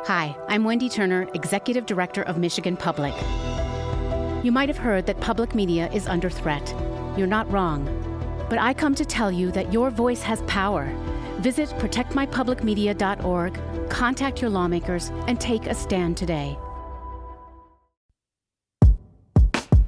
Hi, I'm Wendy Turner, Executive Director of Michigan Public. You might have heard that public media is under threat. You're not wrong. But I come to tell you that your voice has power. Visit protectmypublicmedia.org, contact your lawmakers, and take a stand today.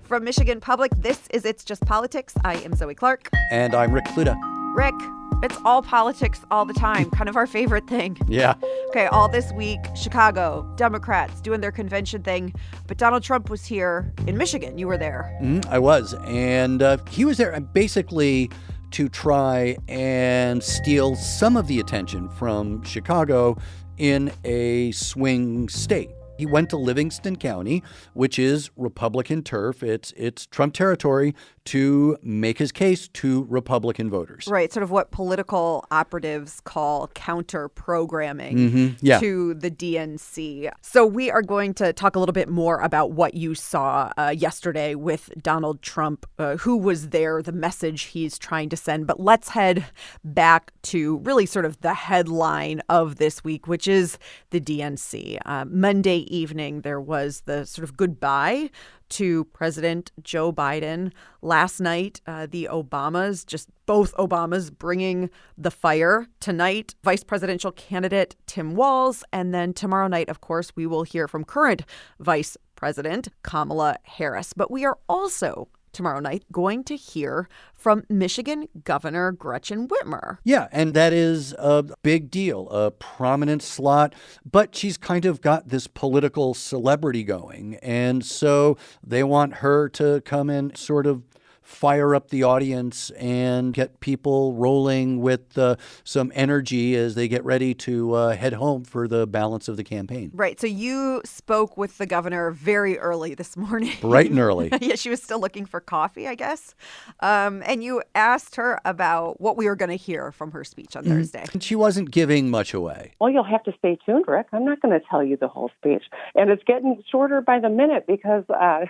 From Michigan Public, this is It's Just Politics. I am Zoe Clark. And I'm Rick Pluta. Rick, it's all politics all the time. Kind of our favorite thing. Yeah. Okay, all this week, Chicago, Democrats doing their convention thing. But Donald Trump was here in Michigan. You were there. I was. And he was there basically to try and steal some of the attention from Chicago in a swing state. He went to Livingston County, which is Republican turf. It's Trump territory, to make his case to Republican voters. Right, sort of what political operatives call counter-programming to the DNC. So we are going to talk a little bit more about what you saw yesterday with Donald Trump, who was there, the message he's trying to send. But let's head back to really sort of the headline of this week, which is the DNC. Monday evening, there was the sort of goodbye to President Joe Biden. Last night, the Obamas, just both Obamas, bringing the fire. Tonight, vice presidential candidate Tim Walz. And then tomorrow night, of course, we will hear from current Vice President Kamala Harris. But we are also tomorrow night going to hear from Michigan Governor Gretchen Whitmer. Yeah, and that is a big deal, a prominent slot, but she's kind of got this political celebrity going. And so they want her to come and sort of fire up the audience and get people rolling with some energy as they get ready to head home for the balance of the campaign. Right. So you spoke with the governor very early this morning. Bright and early. Yeah, she was still looking for coffee, I guess. And you asked her about what we were going to hear from her speech on Thursday. And she wasn't giving much away. Well, you'll have to stay tuned, Rick. I'm not going to tell you the whole speech. And it's getting shorter by the minute because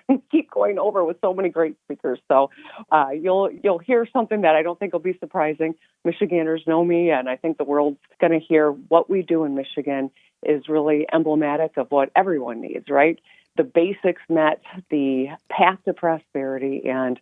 we keep going over with so many great speakers. So you'll hear something that I don't think will be surprising. Michiganders know me, and I think the world's going to hear what we do in Michigan is really emblematic of what everyone needs, right? The basics met, the path to prosperity, and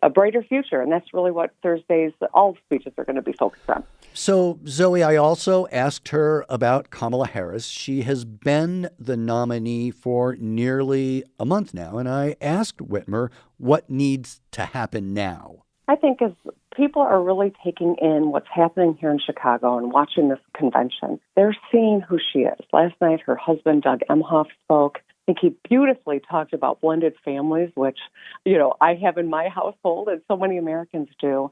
a brighter future. And that's really what Thursday's all speeches are going to be focused on. So, Zoe, I also asked her about Kamala Harris. She has been the nominee for nearly a month now, and I asked Whitmer what needs to happen now. I think as people are really taking in what's happening here in Chicago and watching this convention, they're seeing who she is. Last night, her husband, Doug Emhoff, spoke. I think he beautifully talked about blended families, which, I have in my household and so many Americans do.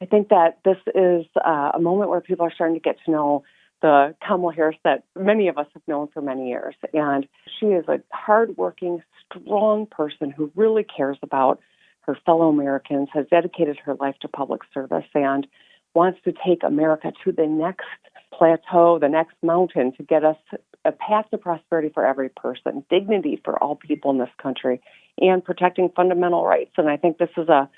I think that this is a moment where people are starting to get to know the Kamala Harris that many of us have known for many years. And she is a hardworking, strong person who really cares about her fellow Americans, has dedicated her life to public service, and wants to take America to the next plateau, the next mountain, to get us a path to prosperity for every person, dignity for all people in this country, and protecting fundamental rights. And I think this is a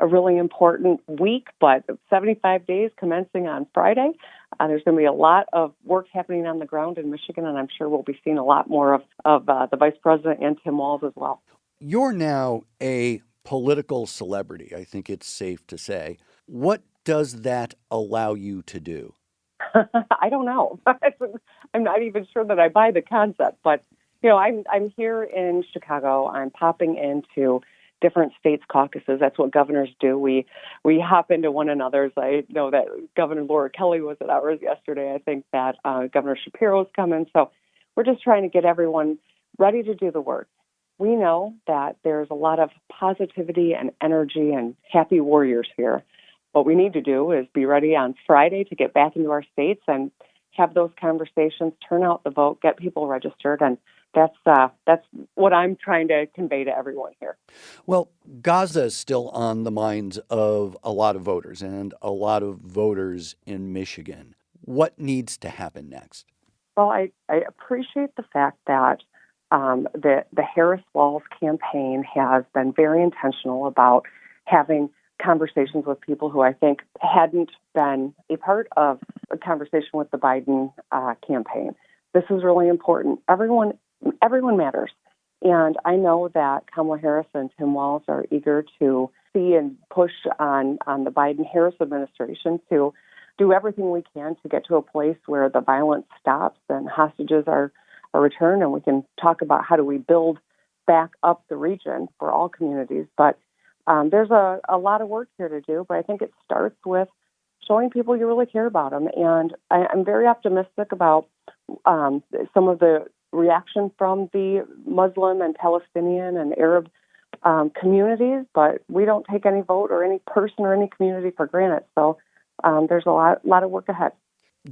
really important week, but 75 days commencing on Friday. There's going to be a lot of work happening on the ground in Michigan, and I'm sure we'll be seeing a lot more of the Vice President and Tim Walz as well. You're now a political celebrity, I think it's safe to say. What does that allow you to do? I don't know. I'm not even sure that I buy the concept, but I'm here in Chicago. I'm popping into different states' caucuses. That's what governors do. We hop into one another's. I know that Governor Laura Kelly was at ours yesterday. I think that Governor Shapiro's coming. So we're just trying to get everyone ready to do the work. We know that there's a lot of positivity and energy and happy warriors here. What we need to do is be ready on Friday to get back into our states and have those conversations, turn out the vote, get people registered, and that's what I'm trying to convey to everyone here. Well, Gaza is still on the minds of a lot of voters and a lot of voters in Michigan. What needs to happen next? Well, I appreciate the fact that the Harris-Walz campaign has been very intentional about having conversations with people who I think hadn't been a part of a conversation with the Biden campaign. This is really important. Everyone matters. And I know that Kamala Harris and Tim Walz are eager to see and push on the Biden-Harris administration to do everything we can to get to a place where the violence stops and hostages are returned, and we can talk about how do we build back up the region for all communities. But there's a lot of work here to do, but I think it starts with showing people you really care about them. And I'm very optimistic about some of the reaction from the Muslim and Palestinian and Arab communities, but we don't take any vote or any person or any community for granted. So there's a lot of work ahead.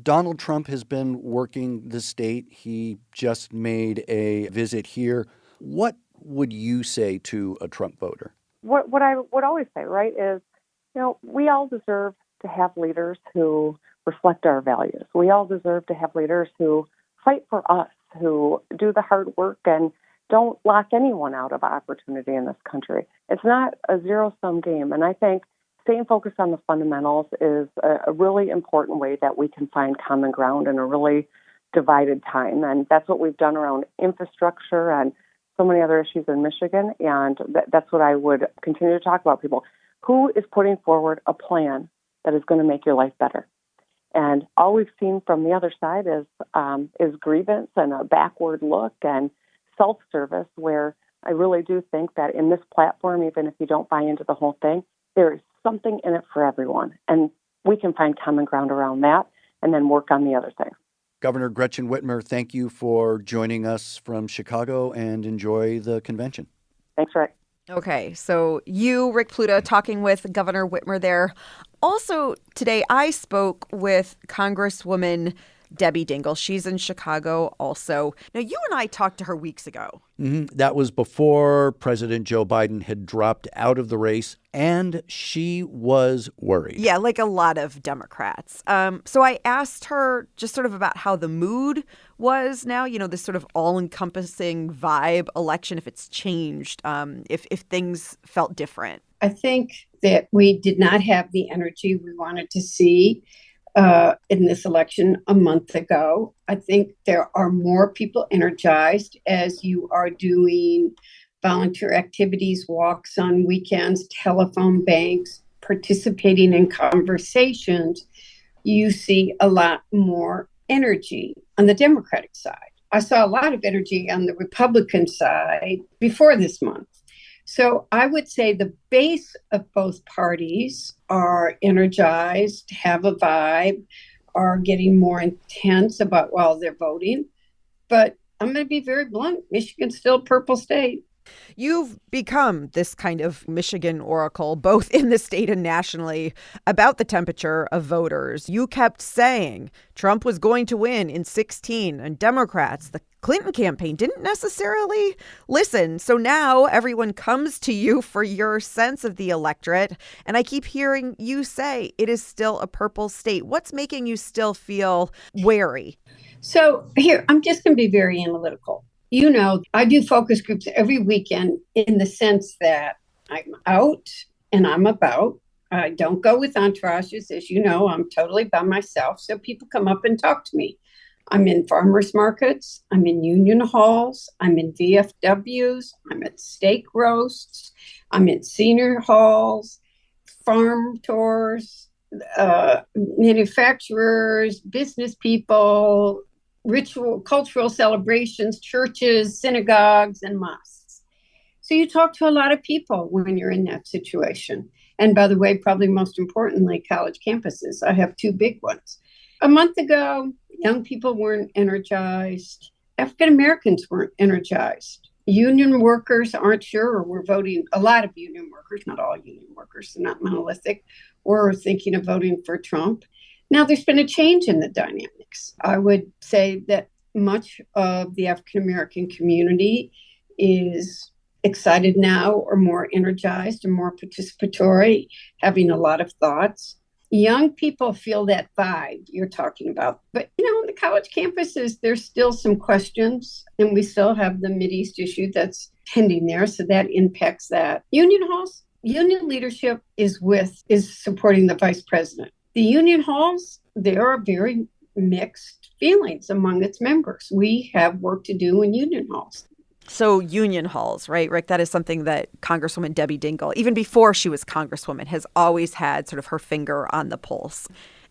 Donald Trump has been working the state. He just made a visit here. What would you say to a Trump voter? What I would always say, right, is, we all deserve to have leaders who reflect our values. We all deserve to have leaders who fight for us, who do the hard work and don't lock anyone out of opportunity in this country. It's not a zero-sum game. And I think staying focused on the fundamentals is a really important way that we can find common ground in a really divided time. And that's what we've done around infrastructure and so many other issues in Michigan. And that's what I would continue to talk about, people. Who is putting forward a plan that is going to make your life better? And all we've seen from the other side is grievance and a backward look and self-service, where I really do think that in this platform, even if you don't buy into the whole thing, there is something in it for everyone. And we can find common ground around that and then work on the other things. Governor Gretchen Whitmer, thank you for joining us from Chicago, and enjoy the convention. Thanks, Rick. Okay, so you, Rick Pluta, talking with Governor Whitmer there. Also today, I spoke with Congresswoman Debbie Dingell. She's in Chicago also. Now, you and I talked to her weeks ago. Mm-hmm. That was before President Joe Biden had dropped out of the race, and she was worried. Yeah, like a lot of Democrats. So I asked her just sort of about how the mood was now, this sort of all-encompassing vibe election, if it's changed, if things felt different. I think that we did not have the energy we wanted to see in this election a month ago. I think there are more people energized as you are doing volunteer activities, walks on weekends, telephone banks, participating in conversations. You see a lot more energy on the Democratic side. I saw a lot of energy on the Republican side before this month. So I would say the base of both parties are energized, have a vibe, are getting more intense about while they're voting. But I'm going to be very blunt. Michigan's still a purple state. You've become this kind of Michigan oracle, both in the state and nationally, about the temperature of voters. You kept saying Trump was going to win in 2016, and Democrats, the Clinton campaign, didn't necessarily listen. So now everyone comes to you for your sense of the electorate. And I keep hearing you say it is still a purple state. What's making you still feel wary? So here, I'm just going to be very analytical. I do focus groups every weekend in the sense that I'm out and I'm about. I don't go with entourages. As you know, I'm totally by myself. So people come up and talk to me. I'm in farmers markets. I'm in union halls. I'm in VFWs. I'm at steak roasts. I'm in senior halls, farm tours, manufacturers, business people, cultural celebrations, churches, synagogues, and mosques. So you talk to a lot of people when you're in that situation. And by the way, probably most importantly, college campuses. I have two big ones. A month ago, young people weren't energized. African Americans weren't energized. Union workers aren't sure we're voting. A lot of union workers, not all union workers, they're not monolithic, were thinking of voting for Trump. Now, there's been a change in the dynamics. I would say that much of the African American community is excited now, or more energized and more participatory, having a lot of thoughts. Young people feel that vibe you're talking about. But, on the college campuses, there's still some questions, and we still have the Mideast issue that's pending there. So that impacts that. Union halls, union leadership is supporting the vice president. The union halls, they are very mixed, feelings among its members. We have work to do in union halls. So union halls, right, Rick? That is something that Congresswoman Debbie Dingell, even before she was Congresswoman, has always had sort of her finger on the pulse.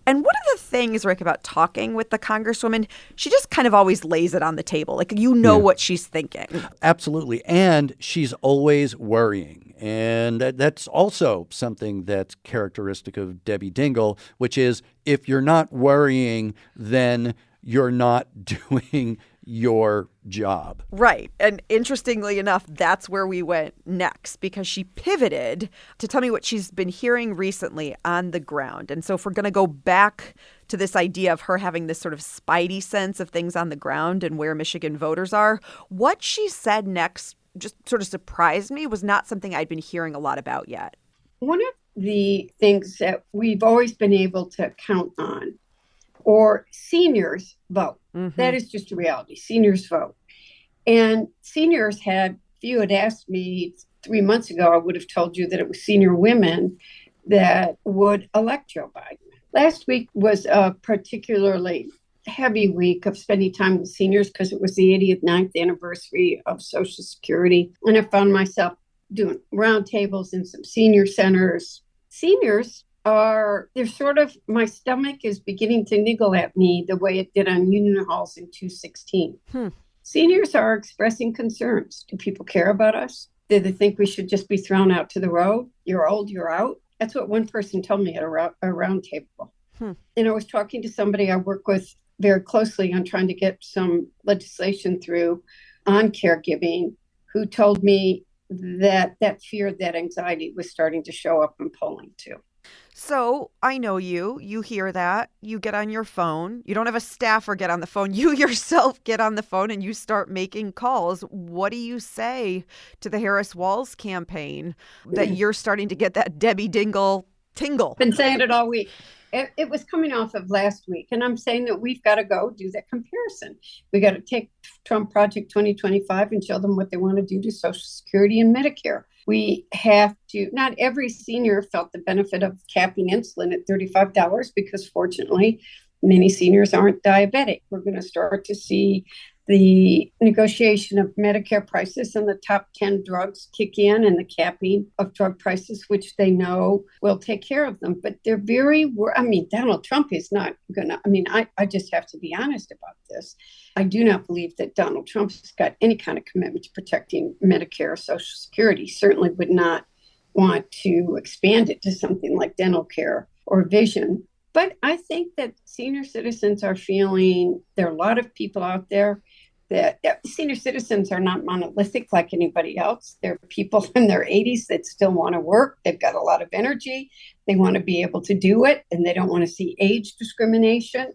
And one of the things, Rick, about talking with the Congresswoman, she just kind of always lays it on the table. Like, what she's thinking. Absolutely. And she's always worrying. And that's also something that's characteristic of Debbie Dingell, which is if you're not worrying, then you're not doing your job. Right. And interestingly enough, that's where we went next, because she pivoted to tell me what she's been hearing recently on the ground. And so if we're going to go back to this idea of her having this sort of spidey sense of things on the ground and where Michigan voters are, what she said next just sort of surprised me, was not something I'd been hearing a lot about yet. One of the things that we've always been able to count on, or seniors vote. Mm-hmm. That is just a reality. Seniors vote. And seniors if you had asked me 3 months ago, I would have told you that it was senior women that would elect Joe Biden. Last week was a particularly heavy week of spending time with seniors because it was the 89th anniversary of Social Security. And I found myself doing roundtables in some senior centers. Seniors they're sort of, my stomach is beginning to niggle at me the way it did on union halls in 2016. Seniors are expressing concerns. Do people care about us? Do they think we should just be thrown out to the road? You're old, you're out. That's what one person told me at a round table. And I was talking to somebody I work with very closely on trying to get some legislation through on caregiving, who told me that fear, that anxiety was starting to show up in polling too. So I know you hear that, you get on your phone, you don't have a staffer get on the phone, you yourself get on the phone and you start making calls. What do you say to the Harris Walls campaign that you're starting to get that Debbie Dingell tingle? Been saying it all week. It was coming off of last week, and I'm saying that we've got to go do that comparison. We got to take Trump Project 2025 and show them what they want to do to Social Security and Medicare. We have to, not every senior felt the benefit of capping insulin at $35 because fortunately, many seniors aren't diabetic. We're going to start to see the negotiation of Medicare prices and the top 10 drugs kick in, and the capping of drug prices, which they know will take care of them. But they're Donald Trump is not going to, I just have to be honest about this. I do not believe that Donald Trump's got any kind of commitment to protecting Medicare or Social Security. Certainly would not want to expand it to something like dental care or vision. But I think that senior citizens are feeling, there are a lot of people out there that senior citizens are not monolithic like anybody else. There are people in their 80s that still want to work. They've got a lot of energy. They want to be able to do it, and they don't want to see age discrimination.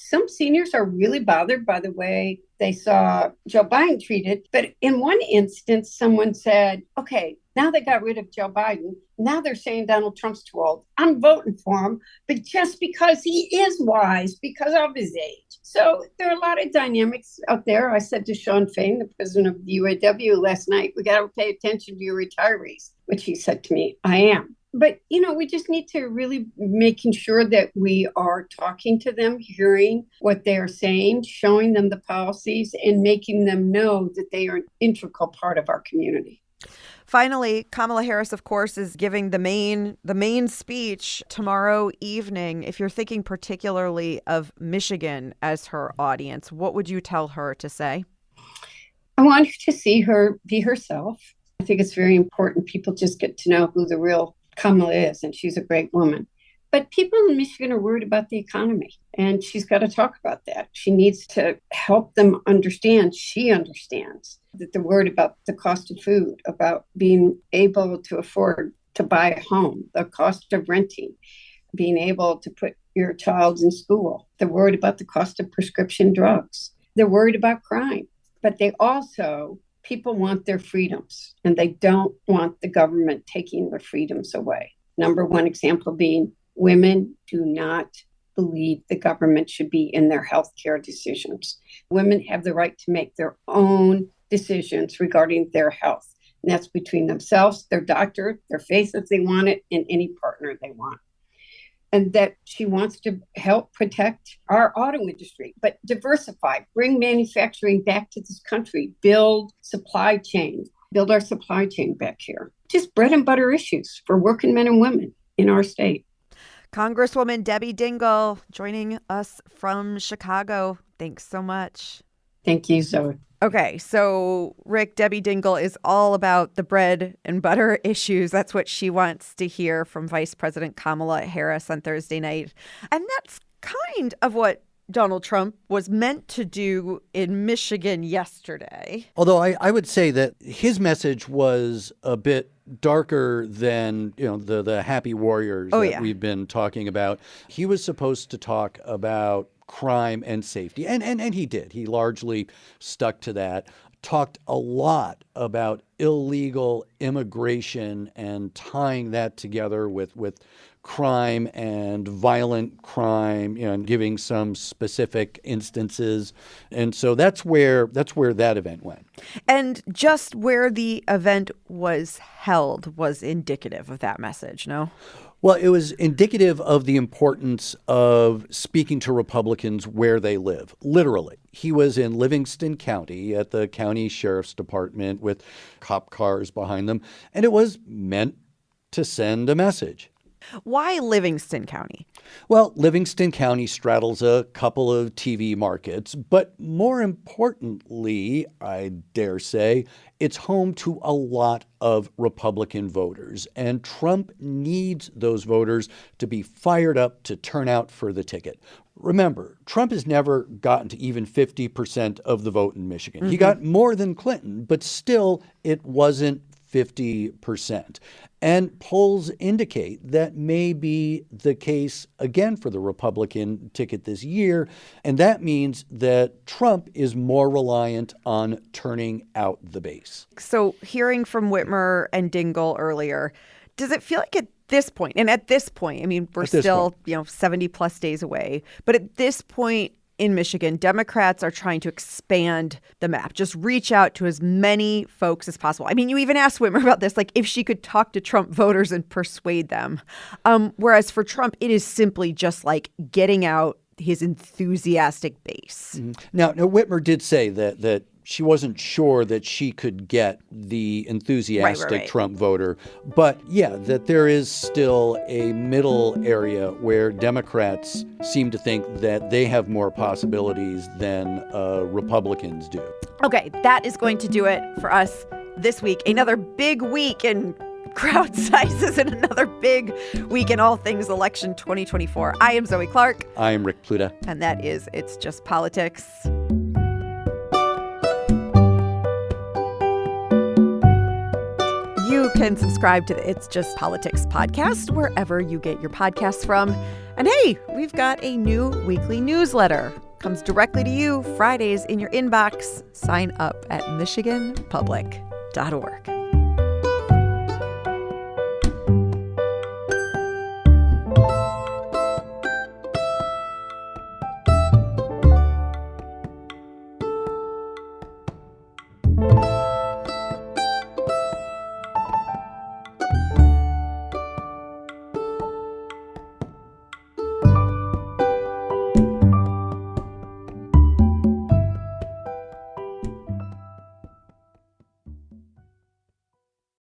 Some seniors are really bothered by the way they saw Joe Biden treated. But in one instance, someone said, okay, now they got rid of Joe Biden. Now they're saying Donald Trump's too old. I'm voting for him, but just because he is wise because of his age. So there are a lot of dynamics out there. I said to Sean Fain, the president of the UAW last night, we got to pay attention to your retirees, which he said to me, I am. But, we just need to really making sure that we are talking to them, hearing what they are saying, showing them the policies, and making them know that they are an integral part of our community. Finally, Kamala Harris, of course, is giving the main speech tomorrow evening. If you're thinking particularly of Michigan as her audience, what would you tell her to say? I want to see her be herself. I think it's very important people just get to know who the real Kamala is, and she's a great woman. But people in Michigan are worried about the economy, and she's got to talk about that. She needs to help them understand. She understands that they're worried about the cost of food, about being able to afford to buy a home, the cost of renting, being able to put your child in school. They're worried about the cost of prescription drugs. They're worried about crime, but people want their freedoms, and they don't want the government taking their freedoms away. Number one example being women do not believe the government should be in their health care decisions. Women have the right to make their own decisions regarding their health. And that's between themselves, their doctor, their faith if they want it, and any partner they want. and that she wants to help protect our auto industry, but diversify, bring manufacturing back to this country, build our supply chain back here. Just bread and butter issues for working men and women in our state. Congresswoman Debbie Dingell joining us from Chicago. Thanks so much. Thank you, Zoe. Okay, so Rick, Debbie Dingell is all about the bread and butter issues. That's what she wants to hear from Vice President Kamala Harris on Thursday night. And that's kind of what Donald Trump was meant to do in Michigan yesterday. Although I would say that his message was a bit darker than, the happy warriors we've been talking about. He was supposed to talk about crime and safety. And he did. He largely stuck to that. Talked a lot about illegal immigration and tying that together with crime and violent crime, and giving some specific instances. And so that's where that event went. And just where the event was held was indicative of that message, no? Well, it was indicative of the importance of speaking to Republicans where they live, literally. He was in Livingston County at the county sheriff's department with cop cars behind them, and it was meant to send a message. Why Livingston County? Well, Livingston County straddles a couple of TV markets, but more importantly, I dare say, it's home to a lot of Republican voters, and Trump needs those voters to be fired up to turn out for the ticket. Remember, Trump has never gotten to even 50% of the vote in Michigan. Mm-hmm. He got more than Clinton, but still it wasn't 50%. And polls indicate that may be the case again for the Republican ticket this year. And that means that Trump is more reliant on turning out the base. So hearing from Whitmer and Dingell earlier, does it feel like at this point, and at this point, I mean, we're still, 70 plus days away, but at this point, in Michigan, Democrats are trying to expand the map, just reach out to as many folks as possible. I mean, you even asked Whitmer about this, like if she could talk to Trump voters and persuade them. Whereas for Trump, it is simply just like getting out his enthusiastic base. Mm-hmm. Now, Whitmer did say that she wasn't sure that she could get the enthusiastic Trump voter. But yeah, that there is still a middle area where Democrats seem to think that they have more possibilities than Republicans do. Okay, that is going to do it for us this week. Another big week in crowd sizes and another big week in all things election 2024. I am Zoe Clark. I am Rick Pluta. And that is It's Just Politics. You can subscribe to the It's Just Politics podcast wherever you get your podcasts from. And hey, we've got a new weekly newsletter. Comes directly to you Fridays in your inbox. Sign up at michiganpublic.org.